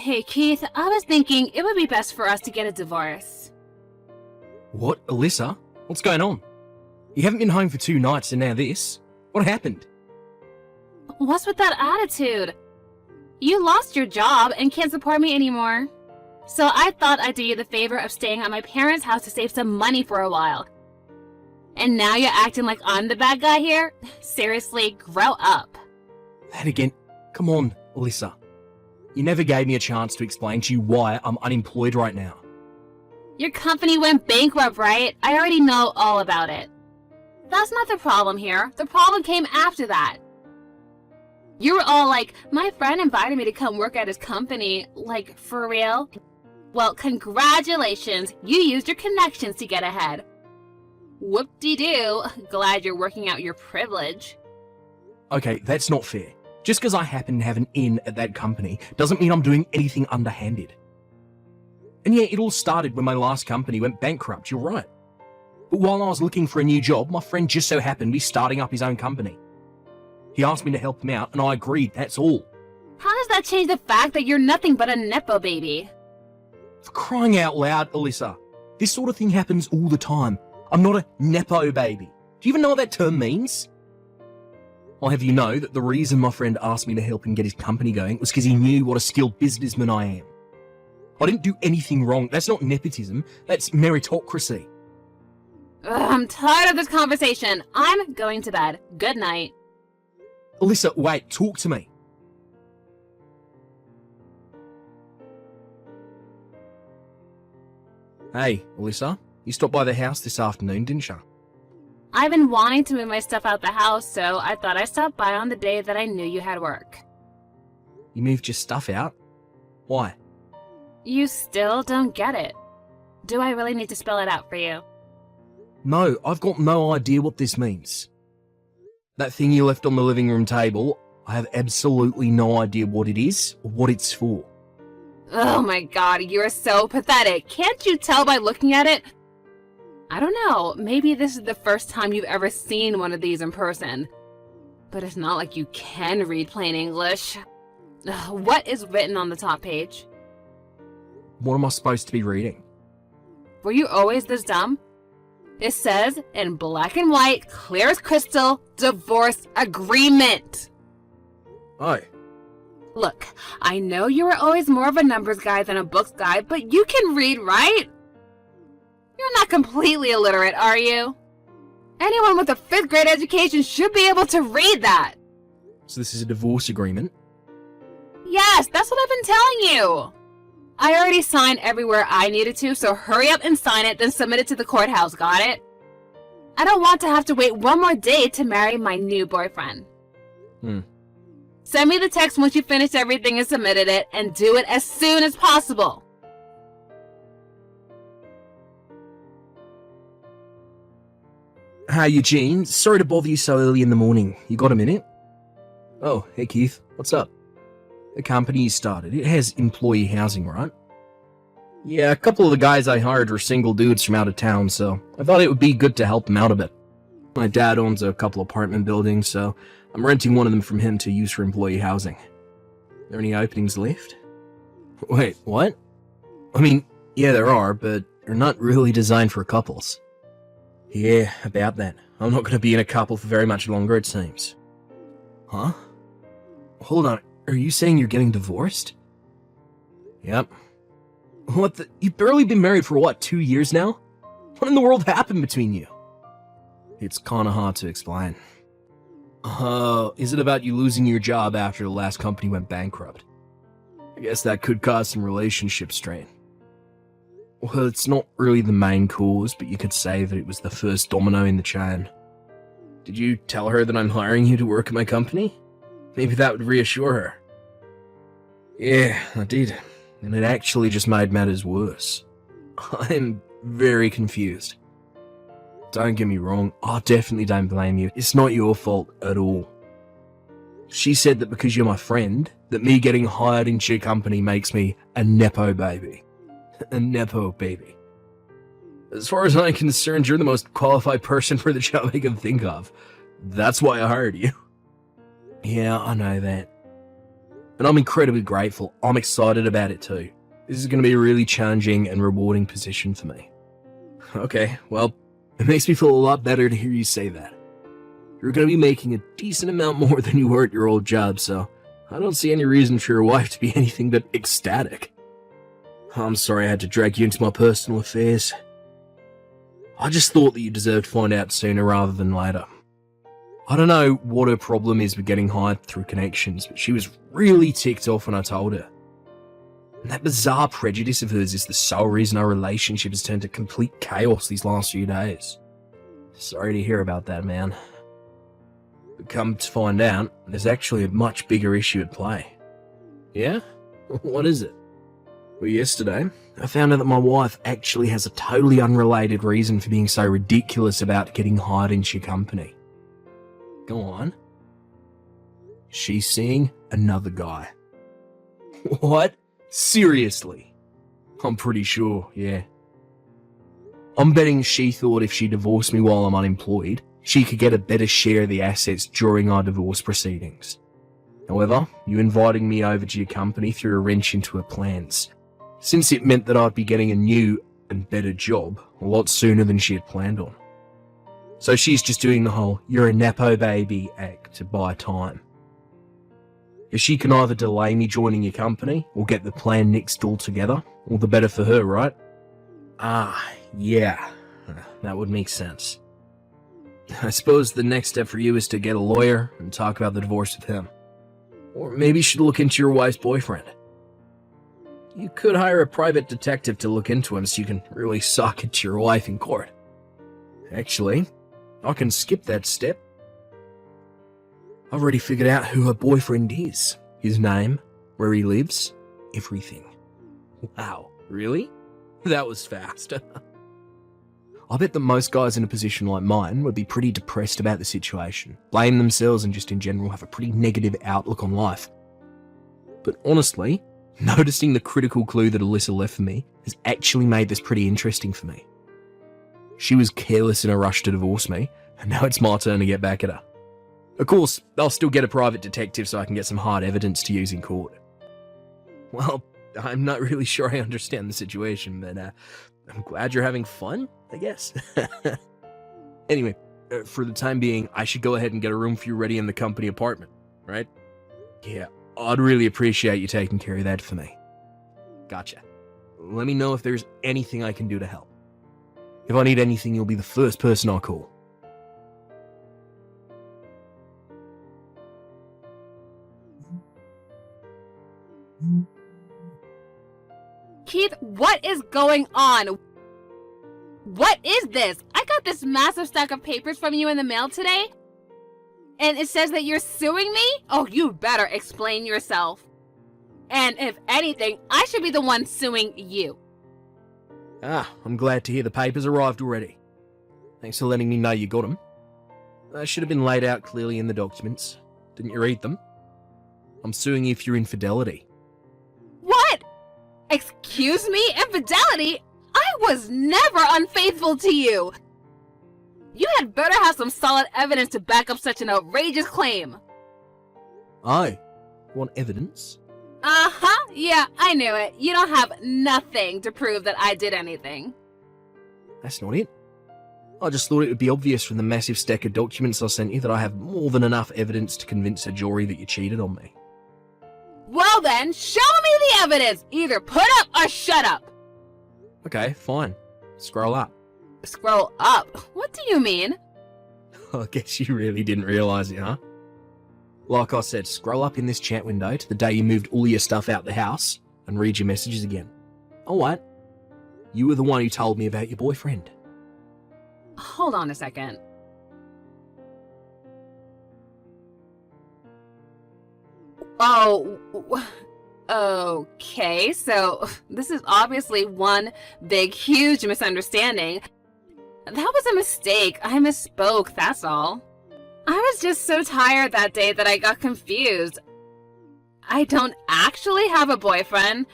Hey, Keith, I was thinking it would be best for us to get a divorce. What, Alyssa? What's going on? You haven't been home for 2 nights and now this. What happened? What's with that attitude? You lost your job and can't support me anymore. So I thought I'd do you the favor of staying at my parents' house to save some money for a while. And now you're acting like I'm the bad guy here? Seriously, grow up. That again. Come on, Alyssa. You never gave me a chance to explain to you why I'm unemployed right now. Your company went bankrupt, right? I already know all about it. That's not the problem here. The problem came after that. You were all like, my friend invited me to come work at his company. Like, for real? Well, congratulations. You used your connections to get ahead. Whoop-de-doo. Glad you're working out your privilege. Okay, that's not fair. Just because I happen to have an in at that company doesn't mean I'm doing anything underhanded. And yeah, it all started when my last company went bankrupt, you're right. But while I was looking for a new job, my friend just so happened to be starting up his own company. He asked me to help him out, and I agreed, that's all. How does that change the fact that you're nothing but a Nepo baby? For crying out loud, Alyssa, this sort of thing happens all the time. I'm not a Nepo baby. Do you even know what that term means? I'll have you know that the reason my friend asked me to help him get his company going was because he knew what a skilled businessman I am. I didn't do anything wrong. That's not nepotism. That's meritocracy. I'm tired of this conversation. I'm going to bed. Good night. Alyssa, wait, talk to me. Hey, Alyssa, you stopped by the house this afternoon, didn't you? I've been wanting to move my stuff out the house, so I thought I'd stop by on the day that I knew you had work. You moved your stuff out? Why? You still don't get it. Do I really need to spell it out for you? No, I've got no idea what this means. That thing you left on the living room table, I have absolutely no idea what it is or what it's for. Oh my god, you're so pathetic. Can't you tell by looking at it? I don't know, maybe this is the first time you've ever seen one of these in person. But it's not like you can read plain English. Ugh, what is written on the top page? What am I supposed to be reading? Were you always this dumb? It says, in black and white, clear as crystal, divorce agreement. Oh. Look, I know you were always more of a numbers guy than a books guy, but you can read, right? You're not completely illiterate, are you? Anyone with a 5th grade education should be able to read that. So this is a divorce agreement? Yes, that's what I've been telling you. I already signed everywhere I needed to, so hurry up and sign it, then submit it to the courthouse, got it? I don't want to have to wait one more day to marry my new boyfriend. Send me the text once you finish everything and submitted it, and do it as soon as possible. Hi, Eugene. Sorry to bother you so early in the morning. You got a minute? Oh, hey Keith. What's up? The company you started, it has employee housing, right? Yeah, a couple of the guys I hired were single dudes from out of town, so I thought it would be good to help them out a bit. My dad owns a couple apartment buildings, so I'm renting one of them from him to use for employee housing. Are there any openings left? Wait, what? I mean, yeah, there are, but they're not really designed for couples. Yeah, about that. I'm not going to be in a couple for very much longer, it seems. Huh? Hold on, are you saying you're getting divorced? Yep. What the? You've barely been married for what, 2 years now? What in the world happened between you? It's kinda hard to explain. Is it about you losing your job after the last company went bankrupt? I guess that could cause some relationship strain. Well, it's not really the main cause, but you could say that it was the first domino in the chain. Did you tell her that I'm hiring you to work at my company? Maybe that would reassure her. Yeah, I did. And it actually just made matters worse. I'm very confused. Don't get me wrong, I definitely don't blame you. It's not your fault at all. She said that because you're my friend, that me getting hired into your company makes me a Nepo baby. A Nepo baby. As far as I'm concerned, you're the most qualified person for the job I can think of. That's why I hired you. Yeah, I know that. And I'm incredibly grateful. I'm excited about it too. This is going to be a really challenging and rewarding position for me. Okay, well, it makes me feel a lot better to hear you say that. You're going to be making a decent amount more than you were at your old job, so I don't see any reason for your wife to be anything but ecstatic. I'm sorry I had to drag you into my personal affairs. I just thought that you deserved to find out sooner rather than later. I don't know what her problem is with getting hired through connections, but she was really ticked off when I told her. And that bizarre prejudice of hers is the sole reason our relationship has turned to complete chaos these last few days. Sorry to hear about that, man. But come to find out, there's actually a much bigger issue at play. Yeah? What is it? Well, yesterday, I found out that my wife actually has a totally unrelated reason for being so ridiculous about getting hired into your company. Go on. She's seeing another guy. What? Seriously? I'm pretty sure, yeah. I'm betting she thought if she divorced me while I'm unemployed, she could get a better share of the assets during our divorce proceedings. However, you inviting me over to your company threw a wrench into her plans, since it meant that I'd be getting a new and better job a lot sooner than she had planned on. So she's just doing the whole "you're a Nepo baby" act to buy time. If she can either delay me joining your company or get the plan nixed altogether, all the better for her, right? Yeah, that would make sense. I suppose the next step for you is to get a lawyer and talk about the divorce with him. Or maybe you should look into your wife's boyfriend. You could hire a private detective to look into him so you can really sock it to your wife in court. Actually, I can skip that step. I've already figured out who her boyfriend is. His name, where he lives, everything. Wow, really? That was fast. I bet that most guys in a position like mine would be pretty depressed about the situation, blame themselves and just in general have a pretty negative outlook on life. But honestly, noticing the critical clue that Alyssa left for me has actually made this pretty interesting for me. She was careless in a rush to divorce me, and now it's my turn to get back at her. Of course, I'll still get a private detective so I can get some hard evidence to use in court. Well, I'm not really sure I understand the situation, but I'm glad you're having fun, I guess. Anyway, for the time being, I should go ahead and get a room for you ready in the company apartment, right? Yeah, I'd really appreciate you taking care of that for me. Gotcha. Let me know if there's anything I can do to help. If I need anything, you'll be the first person I'll call. Keith, what is going on? What is this? I got this massive stack of papers from you in the mail today, and it says that you're suing me? Oh, you better explain yourself. And if anything, I should be the one suing you. I'm glad to hear the papers arrived already. Thanks for letting me know you got them. They should have been laid out clearly in the documents. Didn't you read them? I'm suing you for your infidelity. What? Excuse me? Infidelity? I was never unfaithful to you. You had better have some solid evidence to back up such an outrageous claim. Oh, want evidence? Uh-huh, yeah, I knew it. You don't have nothing to prove that I did anything. That's not it. I just thought it would be obvious from the massive stack of documents I sent you that I have more than enough evidence to convince a jury that you cheated on me. Well then, show me the evidence! Either put up or shut up! Okay, fine. Scroll up. Scroll up? What do you mean? I guess you really didn't realise it, huh? Like I said, scroll up in this chat window to the day you moved all your stuff out the house and read your messages again. Oh, what? You were the one who told me about your boyfriend. Hold on a second. Oh, okay, so this is obviously one big, huge misunderstanding. That was a mistake. I misspoke, that's all. I was just so tired that day that I got confused. I don't actually have a boyfriend.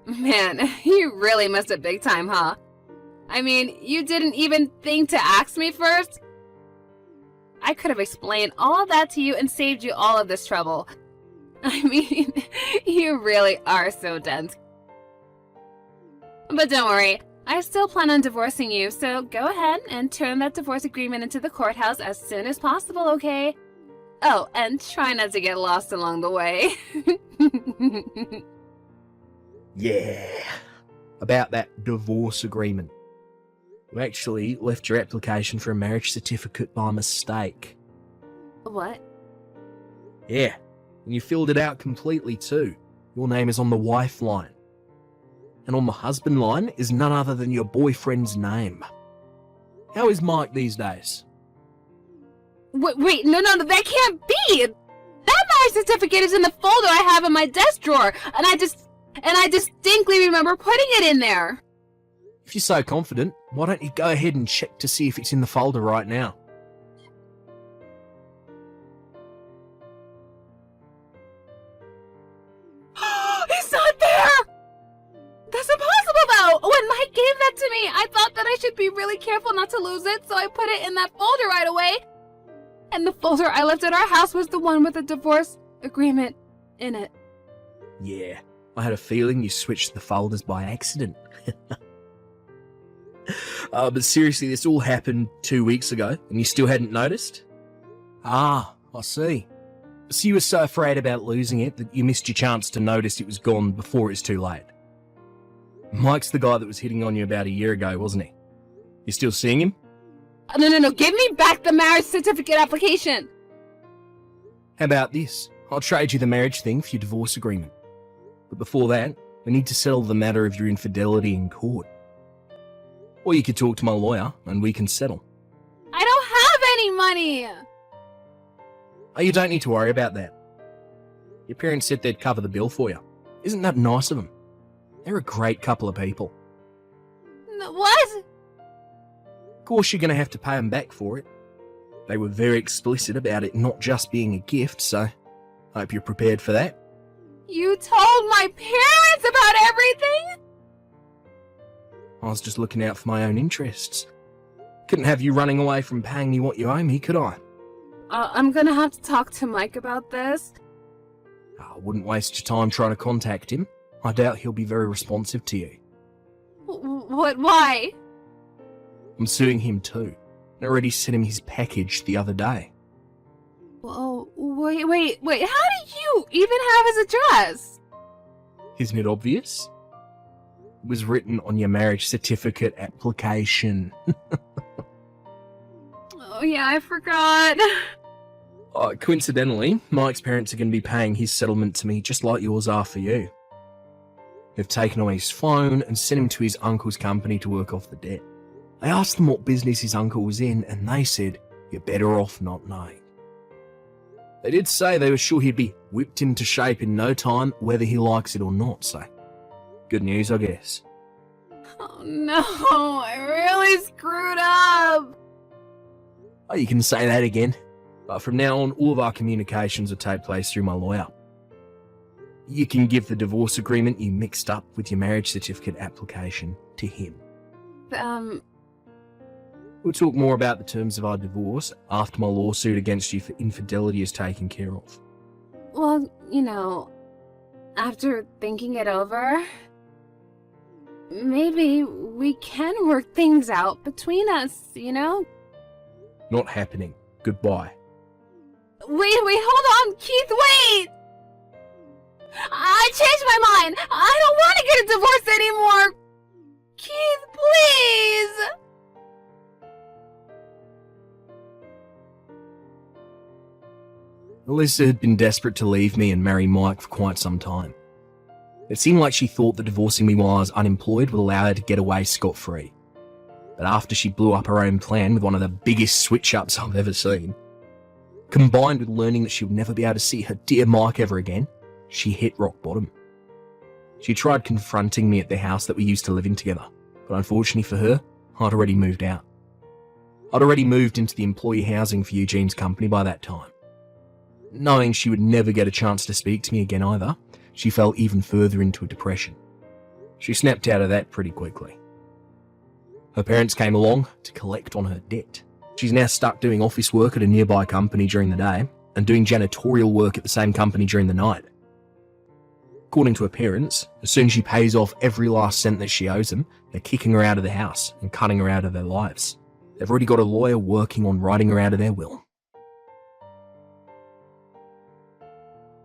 Man, you really missed it big time, huh? I mean, you didn't even think to ask me first? I could have explained all that to you and saved you all of this trouble. I mean, you really are so dense. But don't worry, I still plan on divorcing you, so go ahead and turn that divorce agreement into the courthouse as soon as possible, okay? Oh, and try not to get lost along the way. Yeah. About that divorce agreement. You actually left your application for a marriage certificate by mistake. What? Yeah. And you filled it out completely too. Your name is on the wife line. And on the husband line is none other than your boyfriend's name. How is Mike these days? Wait, no, that can't be! That marriage certificate is in the folder I have in my desk drawer, and I distinctly remember putting it in there. If you're so confident, why don't you go ahead and check to see if it's in the folder right now? It's not there! That's impossible, though! When Mike gave that to me, I thought that I should be really careful not to lose it, so I put it in that folder right away. And the folder I left at our house was the one with the divorce agreement in it. Yeah, I had a feeling you switched the folders by accident. But seriously, this all happened 2 weeks ago, and you still hadn't noticed? Ah, I see. So you were so afraid about losing it that you missed your chance to notice it was gone before it was too late. Mike's the guy that was hitting on you about a year ago, wasn't he? You still seeing him? No, give me back the marriage certificate application! How about this? I'll trade you the marriage thing for your divorce agreement. But before that, we need to settle the matter of your infidelity in court. Or you could talk to my lawyer, and we can settle. I don't have any money! Oh, you don't need to worry about that. Your parents said they'd cover the bill for you. Isn't that nice of them? They're a great couple of people. What? Of course you're going to have to pay them back for it. They were very explicit about it not just being a gift, so I hope you're prepared for that. You told my parents about everything? I was just looking out for my own interests. Couldn't have you running away from paying me what you owe me, could I? I'm gonna have to talk to Mike about this. I wouldn't waste your time trying to contact him. I doubt he'll be very responsive to you. What? Why? I'm suing him too. I already sent him his package the other day. Oh, wait, how do you even have his address? Isn't it obvious? It was written on your marriage certificate application. Oh yeah, I forgot. Coincidentally, Mike's parents are going to be paying his settlement to me just like yours are for you. They've taken away his phone and sent him to his uncle's company to work off the debt. I asked them what business his uncle was in, and they said, you're better off not knowing. They did say they were sure he'd be whipped into shape in no time, whether he likes it or not, so good news, I guess. Oh no, I really screwed up. Oh, you can say that again. But from now on, all of our communications will take place through my lawyer. You can give the divorce agreement you mixed up with your marriage certificate application to him. We'll talk more about the terms of our divorce after my lawsuit against you for infidelity is taken care of. Well, after thinking it over, maybe we can work things out between us, Not happening. Goodbye. Wait, hold on, Keith, wait! I changed my mind! I don't want to get a divorce anymore! Keith, please! Alyssa had been desperate to leave me and marry Mike for quite some time. It seemed like she thought that divorcing me while I was unemployed would allow her to get away scot-free. But after she blew up her own plan with one of the biggest switch-ups I've ever seen, combined with learning that she would never be able to see her dear Mike ever again, she hit rock bottom. She tried confronting me at the house that we used to live in together, but unfortunately for her, I'd already moved out. I'd already moved into the employee housing for Eugene's company by that time. Knowing she would never get a chance to speak to me again either, she fell even further into a depression. She snapped out of that pretty quickly. Her parents came along to collect on her debt. She's now stuck doing office work at a nearby company during the day and doing janitorial work at the same company during the night. According to her parents, as soon as she pays off every last cent that she owes them, they're kicking her out of the house and cutting her out of their lives. They've already got a lawyer working on writing her out of their will.